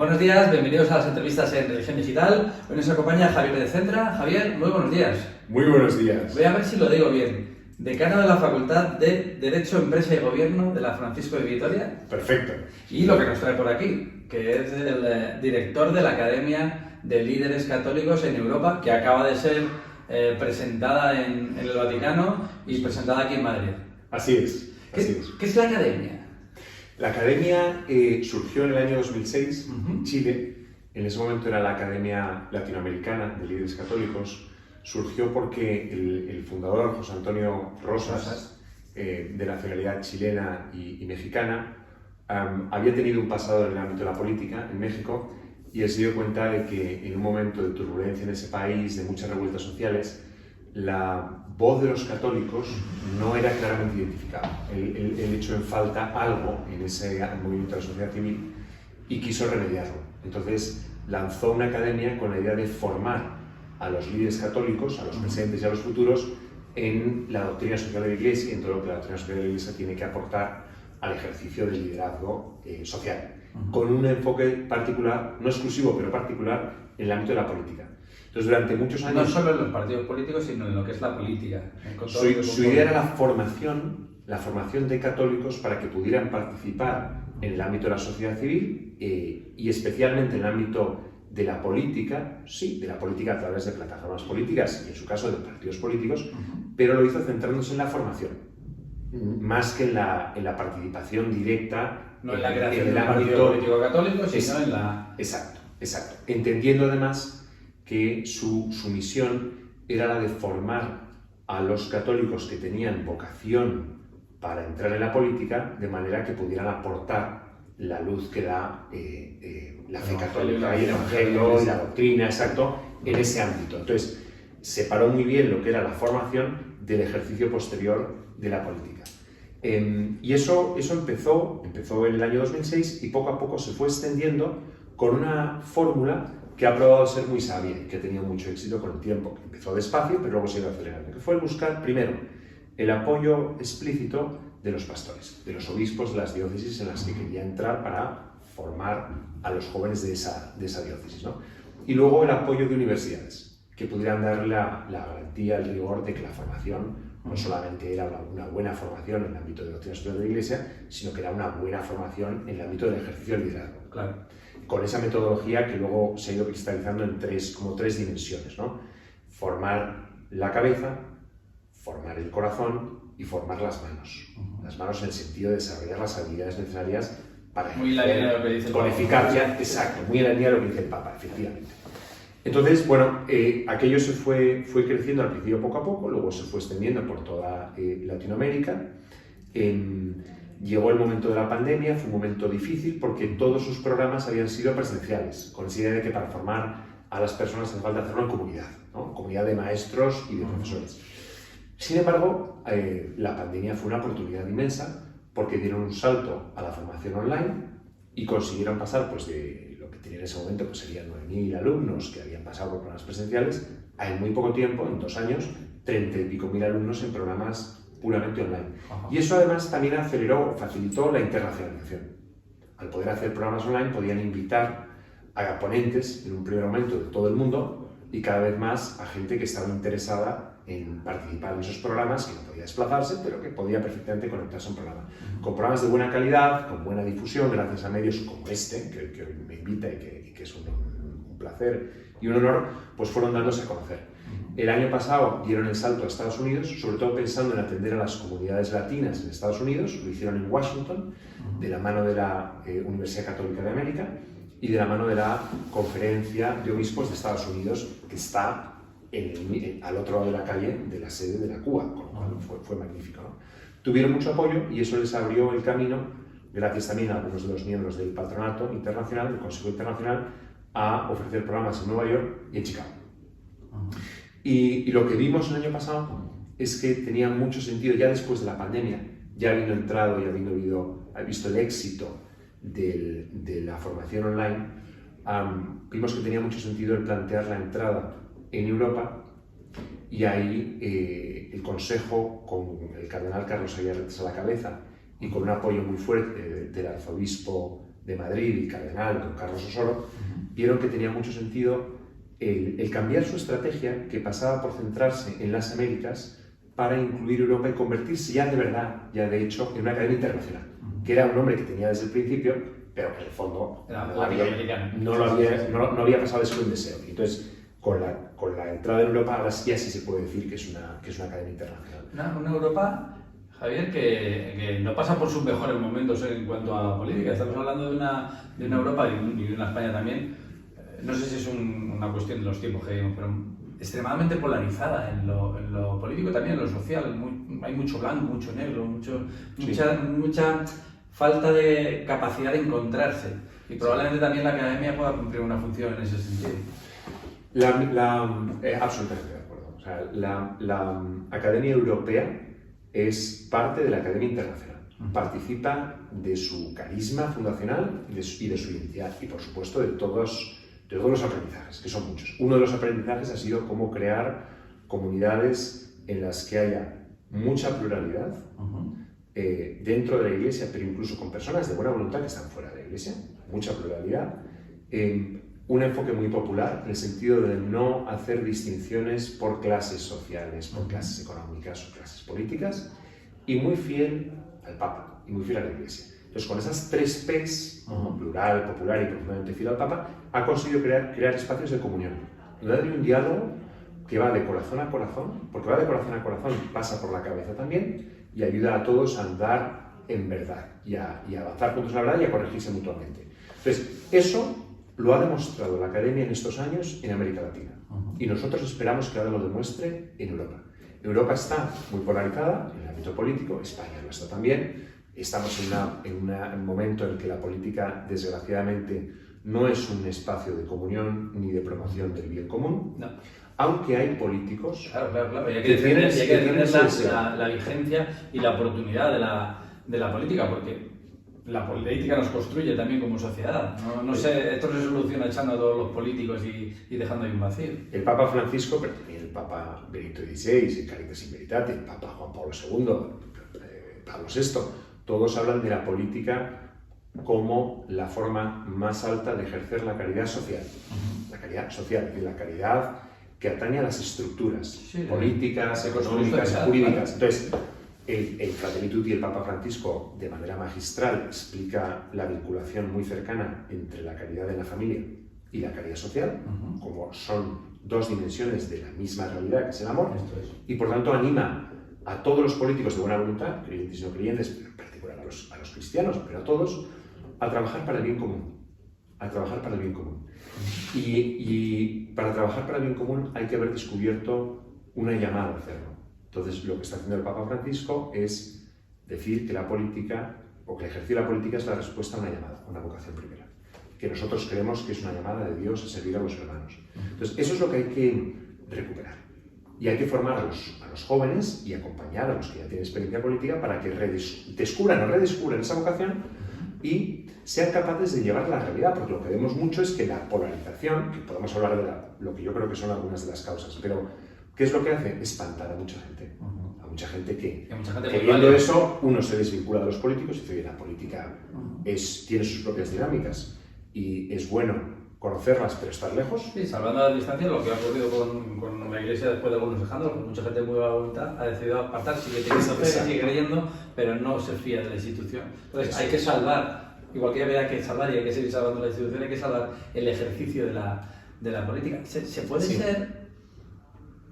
Buenos días, bienvenidos a las entrevistas en Religión Digital. Hoy nos acompaña Javier de Centra. Javier, muy buenos días. Muy buenos días. Voy a ver si lo digo bien. Decano de la Facultad de Derecho, Empresa y Gobierno de la Francisco de Vitoria. Perfecto. Y lo que nos trae por aquí, que es el director de la Academia de Líderes Católicos en Europa, que acaba de ser presentada en el Vaticano y presentada aquí en Madrid. Así es. ¿Qué es la Academia? La Academia surgió en el año 2006 en Chile. En ese momento era la Academia Latinoamericana de Líderes Católicos. Surgió porque el fundador, José Antonio Rosas, de nacionalidad chilena y mexicana, había tenido un pasado en el ámbito de la política en México y él se dio cuenta de que en un momento de turbulencia en ese país, de muchas revueltas sociales, la voz de los católicos no era claramente identificada. Él echó en falta algo en ese movimiento de la sociedad civil y quiso remediarlo. Entonces lanzó una academia con la idea de formar a los líderes católicos, a los presentes y a los futuros, en la doctrina social de la Iglesia y en todo lo que la doctrina social de la Iglesia tiene que aportar al ejercicio del liderazgo social, con un enfoque particular, no exclusivo, pero particular, en el ámbito de la política. Entonces, durante muchos años... No solo en los partidos políticos, sino en lo que es la política. Su idea era la formación de católicos para que pudieran participar en el ámbito de la sociedad civil y especialmente en el ámbito de la política, sí, de la política a través de plataformas políticas y en su caso de partidos políticos, pero lo hizo centrándose en la formación, más que en la participación directa. No en la creación del partido político católico, sino en la... Exacto. Entendiendo además que su misión era la de formar a los católicos que tenían vocación para entrar en la política de manera que pudieran aportar la luz que da la fe católica y el evangelio y la doctrina, exacto, en ese ámbito. Entonces, separó muy bien lo que era la formación del ejercicio posterior de la política. Y eso empezó en el año 2006 y poco a poco se fue extendiendo con una fórmula que ha probado ser muy sabia y que ha tenido mucho éxito con el tiempo, que empezó despacio pero luego se iba acelerando, que fue el buscar primero el apoyo explícito de los pastores, de los obispos de las diócesis en las que quería entrar para formar a los jóvenes de esa diócesis, ¿no? Y luego el apoyo de universidades, que pudieran darle la garantía, el rigor de que la formación no solamente era una buena formación en el ámbito de doctrina social de la Iglesia, sino que era una buena formación en el ámbito del ejercicio del liderazgo. Claro. Con esa metodología que luego se ha ido cristalizando en tres dimensiones, ¿no? Formar la cabeza, formar el corazón y formar las manos. Las manos en el sentido de desarrollar las habilidades necesarias para muy la línea de lo que dice el con Papa. Eficacia, exacto, muy en la línea de lo que dice el Papa, efectivamente. Entonces, bueno, aquello se fue creciendo al principio poco a poco, luego se fue extendiendo por toda Latinoamérica. Llegó el momento de la pandemia, fue un momento difícil porque todos sus programas habían sido presenciales, con esa idea de que para formar a las personas hace falta hacerlo en comunidad, ¿no? Comunidad de maestros y de profesores. Sin embargo, la pandemia fue una oportunidad inmensa porque dieron un salto a la formación online y consiguieron pasar pues, de lo que tenían en ese momento, pues serían 9.000 alumnos que habían pasado por programas presenciales, a en muy poco tiempo, en 2 años, 30 y pico mil alumnos en programas puramente online. Y eso además también facilitó la internacionalización. Al poder hacer programas online podían invitar a ponentes en un primer momento de todo el mundo y cada vez más a gente que estaba interesada en participar en esos programas, que no podía desplazarse, pero que podía perfectamente conectarse a un programa. Con programas de buena calidad, con buena difusión, gracias a medios como este, que hoy me invita y que es un placer y un honor, pues fueron dándose a conocer. El año pasado dieron el salto a Estados Unidos, sobre todo pensando en atender a las comunidades latinas en Estados Unidos, lo hicieron en Washington, de la mano de la Universidad Católica de América y de la mano de la Conferencia de Obispos de Estados Unidos, que está al otro lado de la calle de la sede de la CUA, con lo cual fue magnífico, ¿no? Tuvieron mucho apoyo y eso les abrió el camino, gracias también a algunos de los miembros del Patronato Internacional, del Consejo Internacional, a ofrecer programas en Nueva York y en Chicago. Y lo que vimos el año pasado es que tenía mucho sentido, ya después de la pandemia, ya habiendo entrado y habiendo visto el éxito de la formación online, vimos que tenía mucho sentido el plantear la entrada en Europa y ahí el Consejo, con el cardenal Carlos Aguirre a la cabeza y con un apoyo muy fuerte del arzobispo de Madrid y cardenal, don Carlos Osoro, vieron que tenía mucho sentido el cambiar su estrategia, que pasaba por centrarse en las Américas para incluir Europa y convertirse ya de verdad, ya de hecho, en una academia internacional, que era un nombre que tenía desde el principio, pero que en el fondo no había pasado de ser un deseo. Entonces, con la entrada en Europa, ahora ya sí se puede decir que es una academia internacional. Una Europa, Javier, que no pasa por sus mejores momentos en cuanto a política. Estamos hablando de una Europa y de una España también, no sé si es una cuestión de los tiempos que vivimos, pero extremadamente polarizada en lo político y también en lo social. Hay mucho blanco, mucho negro, mucha falta de capacidad de encontrarse. Y probablemente también la academia pueda cumplir una función en ese sentido. Absolutamente de acuerdo. O sea, la Academia Europea es parte de la Academia Internacional. Participa de su carisma fundacional y de su identidad. Y, por supuesto, de todos los aprendizajes, que son muchos. Uno de los aprendizajes ha sido cómo crear comunidades en las que haya mucha pluralidad dentro de la Iglesia, pero incluso con personas de buena voluntad que están fuera de la Iglesia. Mucha pluralidad. Un enfoque muy popular, en el sentido de no hacer distinciones por clases sociales, por clases económicas o clases políticas, y muy fiel al Papa, y muy fiel a la Iglesia. Entonces, con esas 3 P's, plural, popular y profundamente fiel al Papa, ha conseguido crear espacios de comunión, donde hay un diálogo que va de corazón a corazón, porque va de corazón a corazón, pasa por la cabeza también, y ayuda a todos a andar en verdad, y a avanzar juntos en la verdad y a corregirse mutuamente. Entonces, eso lo ha demostrado la Academia en estos años en América Latina. Y nosotros esperamos que ahora lo demuestre en Europa. Europa está muy polarizada en el ámbito político, España lo está también. Estamos en un momento en el que la política, desgraciadamente, no es un espacio de comunión ni de promoción del bien común. No. Aunque hay políticos... Claro. Y hay que defender la vigencia y la oportunidad de la política, porque la política nos construye también como sociedad. Esto no se soluciona echando a todos los políticos y dejando ahí un vacío. El Papa Francisco, pero también el Papa Benito XVI, el Caritas in Veritate, el Papa Juan Pablo II, Pablo VI, todos hablan de la política como la forma más alta de ejercer la caridad social. La caridad social, y la caridad que atañe a las estructuras políticas, económicas, jurídicas. Entonces, el Fratelli Tutti y el Papa Francisco, de manera magistral, explica la vinculación muy cercana entre la caridad de la familia y la caridad social, como son 2 dimensiones de la misma realidad, que es el amor, y por tanto anima a todos los políticos de buena voluntad, creyentes y no creyentes, pero en particular a los cristianos, pero a todos, a trabajar para el bien común. A trabajar para el bien común. Y para trabajar para el bien común hay que haber descubierto una llamada a hacerlo. Entonces, lo que está haciendo el Papa Francisco es decir que la política, o que el ejercicio de la política es la respuesta a una llamada, a una vocación primera. Que nosotros creemos que es una llamada de Dios a servir a los hermanos. Entonces, eso es lo que hay que recuperar. Y hay que formar a los jóvenes y acompañar a los que ya tienen experiencia política para que descubran o redescubran esa vocación y sean capaces de llevarla a la realidad, porque lo que vemos mucho es que la polarización, que podemos hablar de lo que yo creo que son algunas de las causas, pero ¿qué es lo que hace? Espantar a mucha gente. A mucha gente que viendo eso, uno se desvincula de los políticos y dice, la política tiene sus propias dinámicas y es bueno conocerlas, pero estar lejos. Sí, salvando las distancias, lo que ha ocurrido con la Iglesia después de algunos escándalos, mucha gente de muy buena voluntad ha decidido apartarse, sigue teniendo fe, sigue creyendo, pero no se fía de la institución. Entonces hay que salvar, igual que había que salvar y hay que seguir salvando la institución, hay que salvar el ejercicio de la política. ¿Se puede ser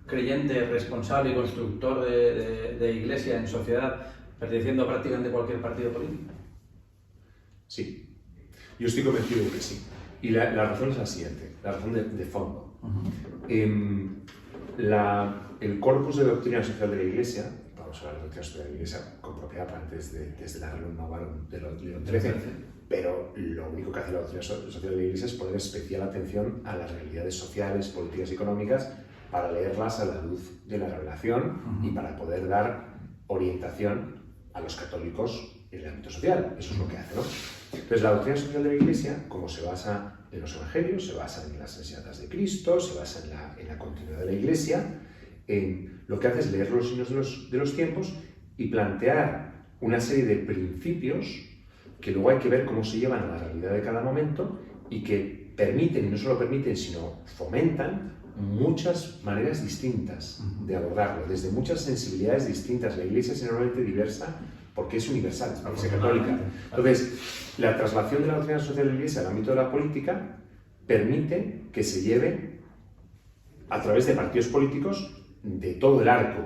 creyente, responsable y constructor de iglesia en sociedad perteneciendo prácticamente a cualquier partido político? Sí, yo estoy convencido de que sí. Y la razón es la siguiente, la razón de fondo. El corpus de doctrina social de la Iglesia, vamos a hablar de doctrina social de la Iglesia con propiedad desde la Rerum Novarum de León XIII, pero lo único que hace la doctrina social de la Iglesia es poner especial atención a las realidades sociales, políticas y económicas para leerlas a la luz de la revelación y para poder dar orientación a los católicos en el ámbito social. Eso es lo que hace, ¿no? Entonces, la doctrina social de la Iglesia, como se basa en los evangelios, se basa en las enseñanzas de Cristo, se basa en la continuidad de la Iglesia, lo que hace es leer los signos de los tiempos y plantear una serie de principios que luego hay que ver cómo se llevan a la realidad de cada momento y que permiten, y no solo permiten, sino fomentan muchas maneras distintas de abordarlo, desde muchas sensibilidades distintas. La Iglesia es enormemente diversa porque es universal, es la Iglesia católica. Entonces, la traslación de la doctrina social de la Iglesia al ámbito de la política permite que se lleve a través de partidos políticos de todo el arco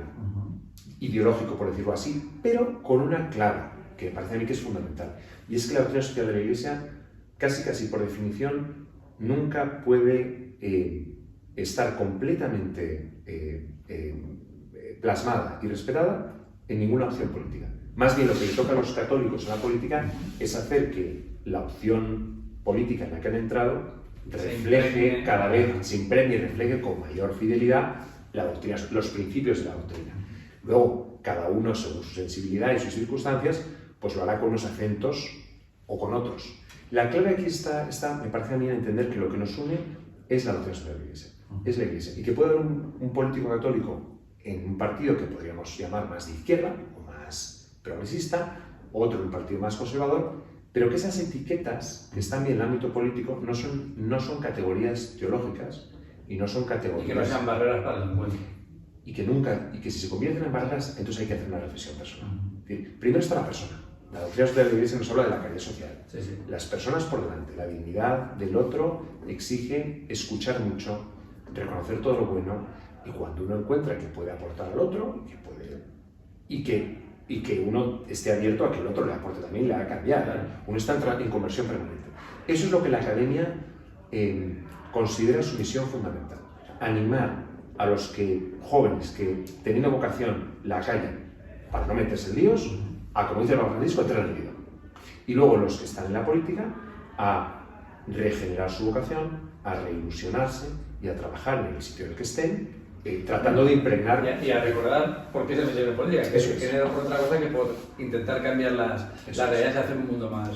ideológico, por decirlo así, pero con una clave, que me parece a mí que es fundamental. Y es que la doctrina social de la Iglesia, casi por definición, nunca puede estar completamente plasmada y respetada en ninguna opción política. Más bien lo que le toca a los católicos en la política es hacer que la opción política en la que han entrado refleje cada vez, se impregne y refleje con mayor fidelidad la doctrina, los principios de la doctrina. Luego, cada uno, según su sensibilidad y sus circunstancias, pues lo hará con unos acentos o con otros. La clave aquí está, me parece a mí, a entender que lo que nos une es la doctrina social de la Iglesia. Es la Iglesia. Y que puede haber un político católico en un partido que podríamos llamar más de izquierda o más progresista, otro en un partido más conservador, pero que esas etiquetas que están bien en el ámbito político no son categorías teológicas y no son categorías... Y que no sean barreras para el encuentro. Y que si se convierten en barreras, entonces hay que hacer una reflexión personal. Primero está la persona. La doctrina social de la Iglesia nos habla de la caridad social. Sí, sí. Las personas por delante, la dignidad del otro exige escuchar mucho, reconocer todo lo bueno, y cuando uno encuentra que puede aportar al otro y que uno esté abierto a que el otro le aporte también y le haga cambiar. Claro. Uno está en conversión permanente. Eso es lo que la academia considera su misión fundamental. Animar a los jóvenes que, teniendo vocación, la callan para no meterse en líos, a, como dice el Papa Francisco, entrar en el lío. Y luego los que están en la política, a regenerar su vocación, a reilusionarse y a trabajar en el sitio en el que estén, tratando de impregnar... Y a recordar por qué se meten en política, que es no por otra cosa que por intentar cambiar las realidades y hacer un mundo más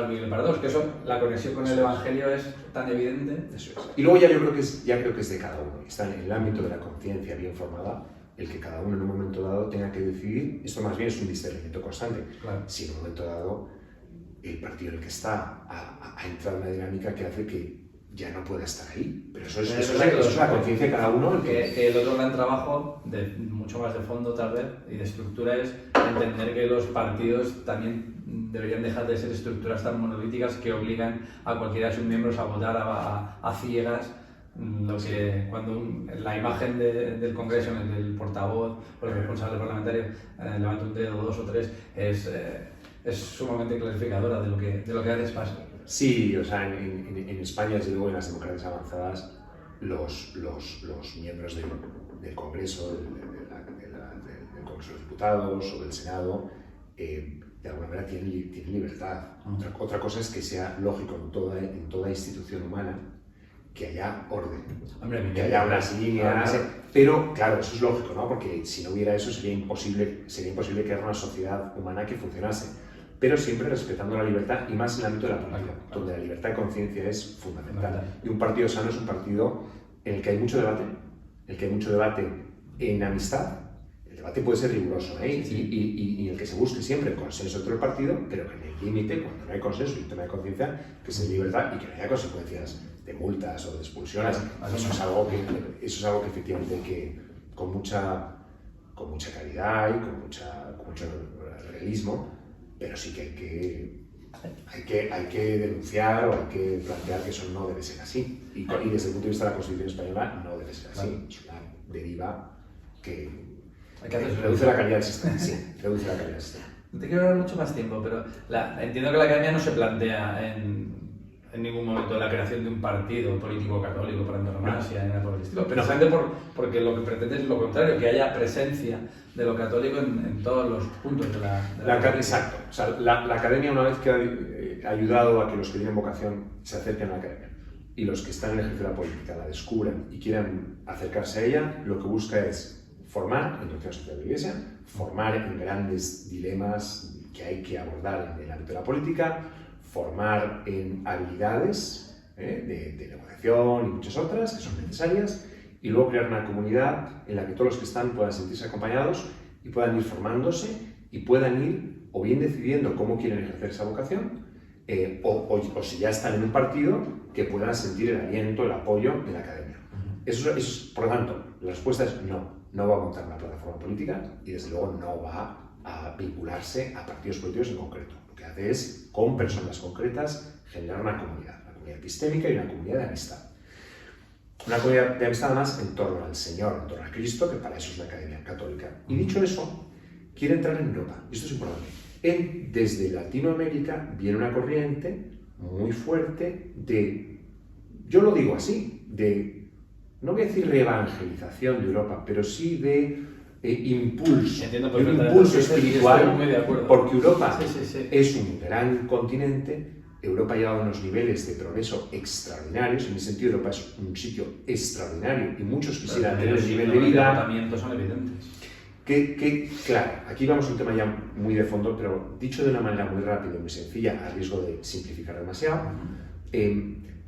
vivible para todos. Que eso, la conexión con el Evangelio es tan evidente. Eso es. Y luego ya creo que es de cada uno. Está en el ámbito de la conciencia bien formada, el que cada uno en un momento dado tenga que decidir. Esto más bien es un discernimiento constante. Claro. Si en un momento dado el partido en el que está ha entrado en una dinámica que hace que ya no pueda estar ahí. Pero eso es la conciencia de cada uno. Que el otro gran trabajo, mucho más de fondo tal vez, y de estructura, es entender que los partidos también deberían dejar de ser estructuras tan monolíticas que obligan a cualquiera de sus miembros a votar a ciegas. Cuando la imagen del Congreso en el que el portavoz o el responsable parlamentario levanta un dedo, dos o tres, es sumamente clarificadora de lo que haces paso. Sí, o sea, en España, desde luego, en las democracias avanzadas, los miembros del Congreso, del Congreso de los Diputados o del Senado, de alguna manera tienen libertad. Otra cosa es que sea lógico en toda institución humana que haya orden, que haya unas líneas, pero claro, eso es lógico, ¿no? Porque si no hubiera eso sería imposible crear una sociedad humana que funcionase, pero siempre respetando la libertad y más en el ámbito de la política, donde la libertad de conciencia es fundamental. Y un partido sano es un partido en el que hay mucho debate, en amistad. El debate puede ser riguroso, y el que se busque siempre el consenso dentro del partido, pero que en el límite, cuando no hay consenso y toma de conciencia, que sea libertad y que no haya consecuencias de multas o de expulsiones. Eso es algo que efectivamente que con mucha caridad y con mucho realismo, pero sí que hay que denunciar o hay que plantear que eso no debe ser así. Y desde el punto de vista de la Constitución española no debe ser así. Es una deriva que reduce la calidad del sistema. Sí, reduce la calidad del sistema. No te quiero hablar mucho más tiempo, pero entiendo que la academia no se plantea en ningún momento la creación de un partido político católico por antonomasia, ni nada por el estilo, pero porque lo que pretende es lo contrario, que haya presencia de lo católico en todos los puntos de la Exacto. O sea, la academia, una vez que ha ayudado a que los que tienen vocación se acerquen a la academia y los que están en el ejercicio de la política la descubran y quieran acercarse a ella, lo que busca es formar en doctrina social de la Iglesia, formar en grandes dilemas que hay que abordar en el ámbito de la política, formar en habilidades de negociación y muchas otras que son necesarias, y luego crear una comunidad en la que todos los que están puedan sentirse acompañados y puedan ir formándose y puedan ir o bien decidiendo cómo quieren ejercer esa vocación o si ya están en un partido, que puedan sentir el aliento, el apoyo de la academia. Eso es, por lo tanto, la respuesta es no va a montar una plataforma política y desde luego no va a vincularse a partidos políticos en concreto. Lo que hace es, con personas concretas, generar una comunidad epistémica y una comunidad de amistad. Una comunidad de amistad además en torno al Señor, en torno a Cristo, que para eso es una academia católica. Y dicho eso, quiere entrar en Europa, y esto es importante. Desde Latinoamérica viene una corriente muy fuerte de, yo lo digo así, de, no voy a decir reevangelización de Europa, pero sí de impulso, un impulso espiritual, porque Europa es un gran continente. Europa ha llegado a unos niveles de progreso extraordinarios, en ese sentido Europa es un sitio extraordinario y muchos quisieran tener el nivel de vida. Los son evidentes. Claro, aquí vamos a un tema ya muy de fondo, pero dicho de una manera muy rápida y muy sencilla, a riesgo de simplificar demasiado,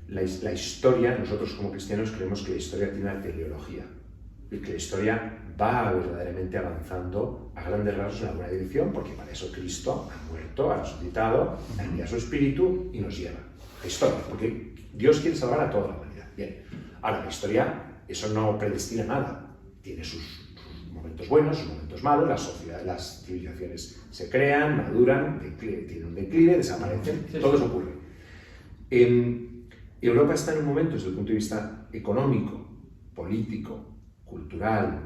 la historia, nosotros como cristianos creemos que la historia tiene una teleología y que la historia va verdaderamente avanzando a grandes rasgos en alguna dirección, porque para eso Cristo ha muerto, ha resucitado, ha enviado su espíritu y nos lleva. La historia, porque Dios quiere salvar a toda la humanidad. Bien, ahora la historia, eso no predestina nada, tiene sus momentos buenos, sus momentos malos, las sociedades, las civilizaciones se crean, maduran, tienen un declive, desaparecen, todo eso ocurre. Europa está en un momento, desde el punto de vista económico, político, cultural,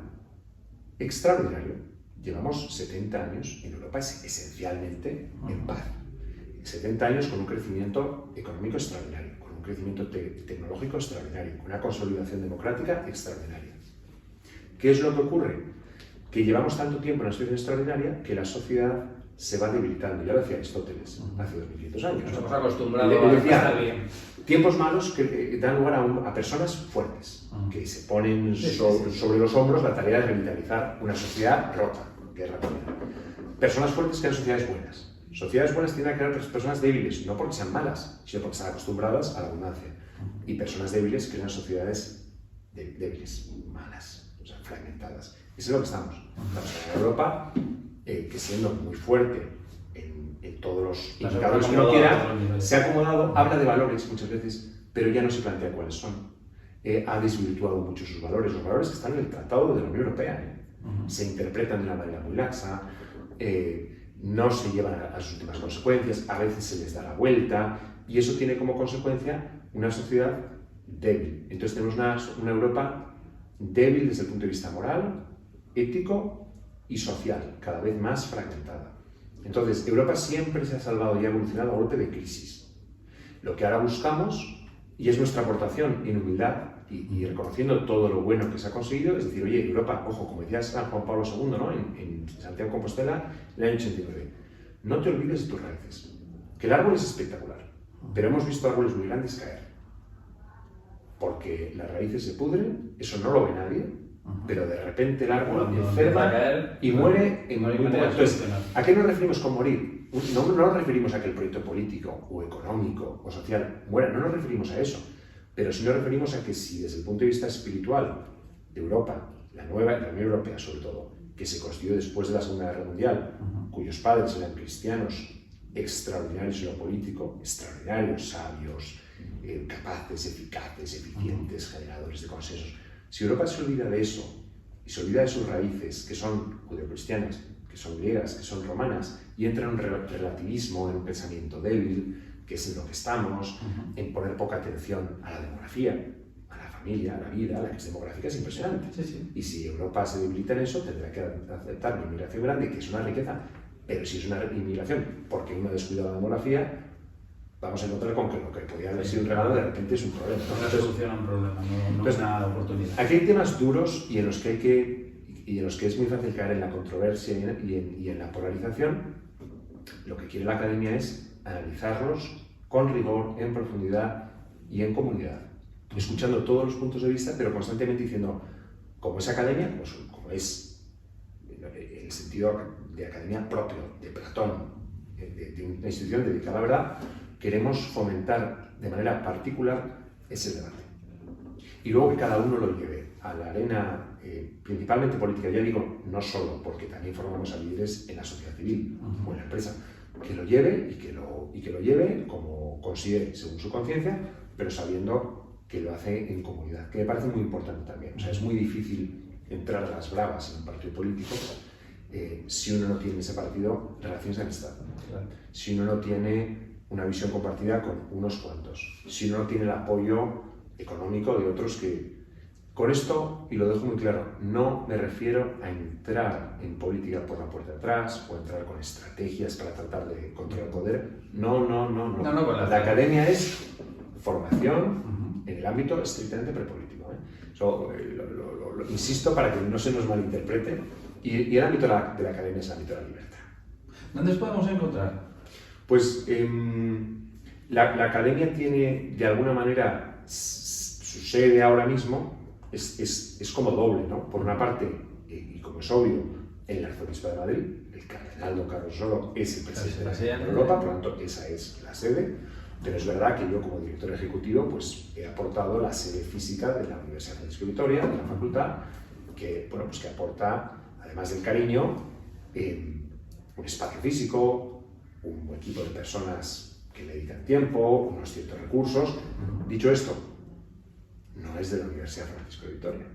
extraordinario. Llevamos 70 años en Europa esencialmente en paz. 70 años con un crecimiento económico extraordinario, con un crecimiento tecnológico extraordinario, con una consolidación democrática extraordinaria. ¿Qué es lo que ocurre? Que llevamos tanto tiempo en una situación extraordinaria que la sociedad se va debilitando. Ya lo decía Aristóteles hace 2500 años. Nos hemos acostumbrado a estar bien. Tiempos malos que dan lugar a personas fuertes, que se ponen sobre los hombros la tarea de revitalizar una sociedad rota, guerra común. Personas fuertes crean sociedades buenas. Sociedades buenas tienen que crear personas débiles, no porque sean malas, sino porque están acostumbradas a la abundancia. Y personas débiles crean sociedades débiles, malas, o sea, fragmentadas. Eso es lo que estamos. En Europa, que siendo muy fuerte en todos los indicadores que uno quiera, se ha acomodado, habla de valores muchas veces, pero ya no se plantea cuáles son. Ha desvirtuado mucho sus valores. Los valores que están en el Tratado de la Unión Europea se interpretan de una manera muy laxa, no se llevan a sus últimas consecuencias, a veces se les da la vuelta, y eso tiene como consecuencia una sociedad débil. Entonces tenemos una Europa débil desde el punto de vista moral, ético y social, cada vez más fragmentada. Entonces, Europa siempre se ha salvado y ha evolucionado a golpe de crisis. Lo que ahora buscamos, y es nuestra aportación en humildad y reconociendo todo lo bueno que se ha conseguido, es decir, oye, Europa, ojo, como decía San Juan Pablo II, ¿no? en Santiago de Compostela, en el año 89, no te olvides de tus raíces, que el árbol es espectacular, pero hemos visto árboles muy grandes caer, porque las raíces se pudren, eso no lo ve nadie, pero de repente el árbol enferma y muere en muy poco. Entonces, ¿a qué nos referimos con morir? No nos referimos a que el proyecto político o económico o social muera, no nos referimos a eso, pero sí nos referimos a que si desde el punto de vista espiritual Europa, la Unión Europea sobre todo, que se constituyó después de la Segunda Guerra Mundial, cuyos padres eran cristianos, extraordinarios en lo político, extraordinarios, sabios, capaces, eficaces, eficientes, generadores de consensos. Si Europa se olvida de eso y se olvida de sus raíces, que son judeocristianas, que son griegas, que son romanas, y entra en un relativismo, en un pensamiento débil, que es en lo que estamos, en poner poca atención a la demografía, a la familia, a la vida, la que es demográfica es impresionante. Y si Europa se debilita en eso, tendrá que aceptar una inmigración grande, que es una riqueza, pero si es una inmigración porque uno descuida la demografía, vamos a encontrar con que lo que podía haber sido un regalo de repente es un problema. No soluciona un problema, no es una oportunidad. Aquí hay temas duros y en los que es muy fácil caer en la controversia y en la polarización. Lo que quiere la academia es analizarlos con rigor, en profundidad y en comunidad, escuchando todos los puntos de vista, pero constantemente diciendo, como es academia, pues como es en el sentido de academia propio, de Platón, de una institución dedicada a la verdad, queremos fomentar de manera particular ese debate. Y luego que cada uno lo lleve a la arena principalmente política, ya digo, no solo porque también formamos a líderes en la sociedad civil o en la empresa, que lo lleve y que lo lleve como considere, según su conciencia, pero sabiendo que lo hace en comunidad, que me parece muy importante también. O sea, es muy difícil entrar a las bravas en un partido político si uno no tiene en ese partido relaciones de amistad, Claro. si uno no tiene una visión compartida con unos cuantos, si uno no tiene el apoyo económico de otros que... Con esto, y lo dejo muy claro, no me refiero a entrar en política por la puerta de atrás o entrar con estrategias para tratar de controlar el poder. No. Pues La academia es formación en el ámbito estrictamente prepolítico. Lo insisto para que no se nos malinterprete. Y el ámbito de la academia es el ámbito de la libertad. ¿Dónde os podemos encontrar? Pues la academia tiene, de alguna manera, su sede ahora mismo es como doble, ¿no? Por una parte, y como es obvio, el arzobispo de Madrid, el cardenal don Carlos Osoro, es el presidente de Europa, por lo tanto, esa es la sede. Pero es verdad que yo, como director ejecutivo, pues he aportado la sede física de la Universidad Francisco de Vitoria, de la facultad, que aporta, además del cariño, un espacio físico, un equipo de personas que le dedican tiempo, unos ciertos recursos. Dicho esto, no es de la Universidad Francisco de Vitoria.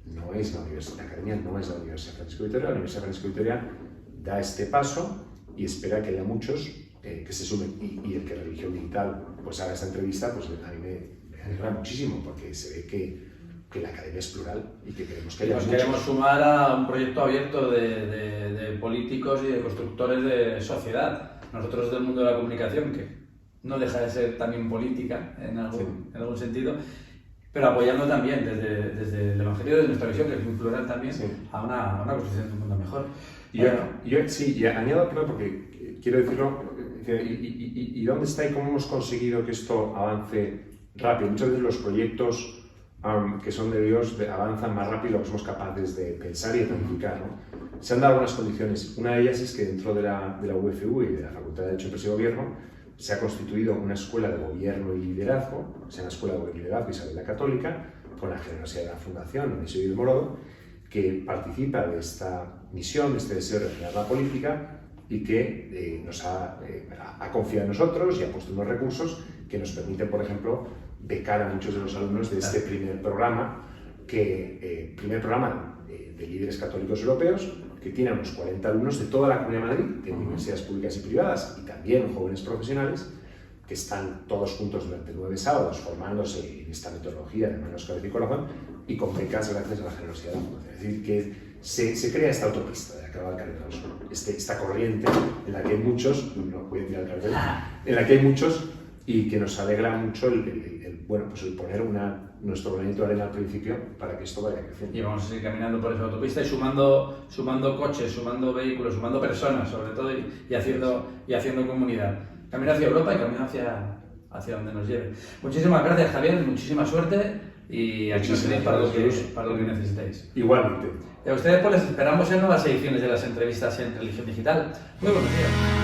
No es la academia no es la Universidad Francisco de Vitoria. La Universidad Francisco de Vitoria da este paso y espera que haya muchos que se sumen. Y el que Religión Digital pues haga esta entrevista, pues a mí me alegra muchísimo, porque se ve que la academia es plural y que queremos que haya Nos muchos. queremos sumar a un proyecto abierto de políticos y de constructores de sociedad. Nosotros del mundo de la comunicación, que no deja de ser también política en algún sentido, pero apoyando también desde el Evangelio, desde nuestra visión, que es muy plural también, a una construcción de un mundo mejor. Y añado primero, porque quiero decirlo, ¿y dónde está y cómo hemos conseguido que esto avance rápido? Muchas veces los proyectos que son de Dios avanzan más rápido de lo que somos capaces de pensar y de planificar, ¿no? Se han dado algunas condiciones. Una de ellas es que dentro de la UFU y de la Facultad de Derecho, Empresa y Gobierno se ha constituido una escuela de gobierno y liderazgo, se llama Escuela de Gobierno y Liderazgo Isabel la Católica, con la generosidad de la Fundación Inesio del Morodo, que participa de esta misión, de este deseo de reformar la política y que nos ha confiado en nosotros y ha puesto unos recursos que nos permiten, por ejemplo, becar a muchos de los alumnos de este primer programa, de líderes católicos europeos, que tiene unos 40 alumnos de toda la Comunidad de Madrid, de universidades públicas y privadas, y también jóvenes profesionales, que están todos juntos durante 9 sábados formándose en esta metodología de manos, cabeza y corazón, y con becas gracias a la generosidad de la Fundación. Es decir, que se crea esta autopista de la que hablaba el cardenal Osoro, esta corriente en la que hay muchos, no voy a tirar el cartel, en la que hay muchos, y que nos alegra mucho el poner nuestro granito de arena al principio para que esto vaya creciendo. Y vamos a seguir caminando por esa autopista y sumando coches, sumando vehículos, sumando personas, sobre todo, y haciendo comunidad. Camino hacia Europa y camino hacia donde nos lleve. Muchísimas gracias, Javier, muchísima suerte y aquí nos tenéis para lo que necesitéis. Igualmente. Y a ustedes pues les esperamos en nuevas ediciones de las entrevistas en Religión Digital. Muy buenos días.